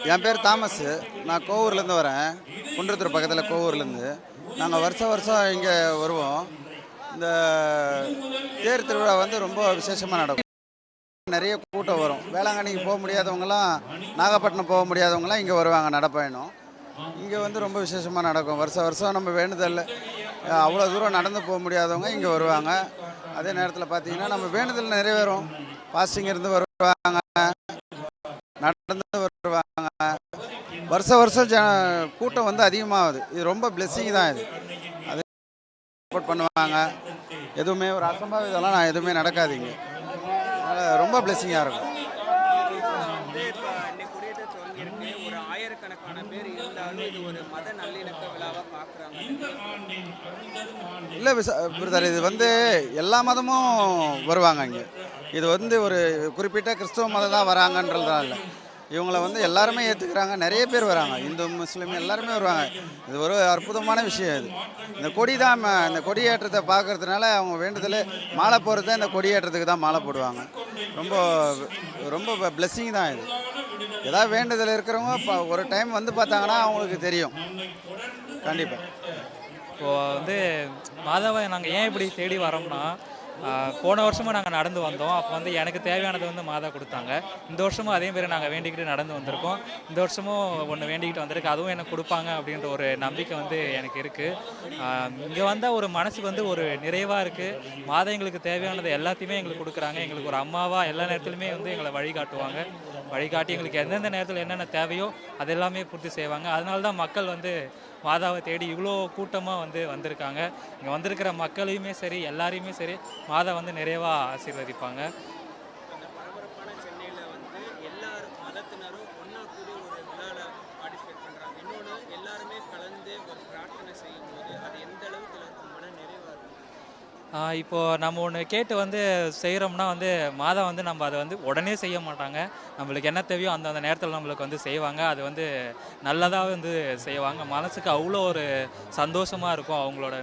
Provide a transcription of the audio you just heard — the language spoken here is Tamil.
என் பேர் தாமஸ். நான் கோவூர்லேருந்து வரேன். குன்றத்தூர் பக்கத்தில் கோவூர்லேருந்து. நாங்கள் வருஷம் வருஷம் இங்கே வருவோம். இந்த தேர் திருவிழா வந்து ரொம்ப விசேஷமாக நடக்கும். நிறைய கூட்டம் வரும். வேளாங்கண்ணிக்கு போக முடியாதவங்களாம், நாகப்பட்டினம் போக முடியாதவங்களாம் இங்கே வருவாங்க நடைப்பயணம். இங்கே வந்து ரொம்ப விசேஷமாக நடக்கும். வருஷம் வருஷம் நம்ம வேண்டுதல் அவ்வளோ தூரம் நடந்து போக முடியாதவங்க இங்கே வருவாங்க. அதே நேரத்தில் பார்த்தீங்கன்னா நம்ம வேண்டுதல் நிறைவேறும். பாஸ்டிங் இருந்து வருவாங்க, நடந்து வருவாங்க. வருஷம் வருஷம் கூட்டம் வந்து அதிகமாகுது. இது ரொம்ப பிளெஸ்ஸிங் தான். இது அது சப்போர்ட் பண்ணுவாங்க. எதுவுமே ஒரு அசம்பாவிதெல்லாம் நான் எதுவுமே நடக்காதீங்க. அதனால் ரொம்ப பிளெஸ்ஸிங்காக இருக்கும். வந்து இப்போ இன்னைக்கு கொடியேற்ற தொடங்கியிருக்கு. ஒரு ஆயிரக்கணக்கான பேர் இருந்தாலும் இது ஒரு மத நல்லிணக்க விழாவாக பார்க்குறாங்க. இல்லை பிரதர், இது வந்து எல்லா மதமும் வருவாங்க இங்கே. இது வந்து ஒரு குறிப்பிட்ட கிறிஸ்துவ மதம் தான் வராங்கன்றதுதான் இல்லை. இவங்களை வந்து எல்லாருமே ஏற்றுக்கிறாங்க. நிறைய பேர் வராங்க. இந்து முஸ்லீம் எல்லாருமே வருவாங்க. இது ஒரு அற்புதமான விஷயம். இது இந்த கொடி தான், இந்த கொடியேற்றத்தை பார்க்கறதுனால அவங்க வேண்டுதல் மாலை போடுறது இந்த கொடியேற்றத்துக்கு தான் மாலை போடுவாங்க. ரொம்ப ரொம்ப பிளெஸ்ஸிங் தான் இது. ஏதாவது வேண்டுதல் இருக்கிறவங்க ஒரு டைம் வந்து பார்த்தாங்கன்னா அவங்களுக்கு தெரியும். கண்டிப்பாக. இப்போது வந்து மாதாவை நாங்கள் ஏன் இப்படி தேடி வரோம்னா, போன வருஷமும் நாங்கள் நடந்து வந்தோம். அப்போ வந்து எனக்கு தேவையானது வந்து மாதா கொடுத்தாங்க. இந்த வருஷமும் அதேமாரி நாங்கள் வேண்டிக்கிட்டு நடந்து வந்திருக்கோம். இந்த வருஷமும் ஒன்று வேண்டிக்கிட்டு வந்திருக்கு. அதுவும் எனக்கு கொடுப்பாங்க அப்படின்ற ஒரு நம்பிக்கை வந்து எனக்கு இருக்குது. இங்கே வந்தால் ஒரு மனசுக்கு வந்து ஒரு நிறைவாக இருக்குது. மாதா எங்களுக்கு தேவையானது எல்லாத்தையுமே எங்களுக்கு கொடுக்குறாங்க. எங்களுக்கு ஒரு அம்மாவாக எல்லா நேரத்துலையுமே வந்து எங்களை வழிகாட்டுவாங்க. வழிகாட்டி எங்களுக்கு எந்தெந்த நேரத்தில் என்னென்ன தேவையோ அது எல்லாமே பூர்த்தி செய்வாங்க. அதனால தான் மக்கள் வந்து மாதாவை தேடி இவ்வளோ கூட்டமாக வந்து வந்திருக்காங்க. இங்கே வந்திருக்கிற மக்களையுமே சரி, எல்லாரையுமே சரி, மாதா வந்து நிறைவாக ஆசீர்வதிப்பாங்க. அந்த பரபரப்பான சென்னையில் வந்து எல்லா மதத்தினரும் ஒன்றா கூடி ஒரு விழாவில் பார்ட்டிசிபேட் பண்ணுறாங்க. இன்னொன்று எல்லாருமே கலந்து ஒரு பிரார்த்தனை செய்யும்போது அது எந்த அளவுக்கு எல்லாருக்கும் மன நிறைவாக இருக்கும். இப்போது நம்ம ஒன்று கேட்டு வந்து செய்கிறோம்னா வந்து மாதா வந்து நம்ம அதை வந்து உடனே செய்ய மாட்டாங்க. நம்மளுக்கு என்ன தேவையோ அந்த நேரத்தில் நம்மளுக்கு வந்து செய்வாங்க. அது வந்து நல்லதாக வந்து செய்வாங்க. மனசுக்கு அவ்வளோ ஒரு சந்தோஷமாக இருக்கும் அவங்களோட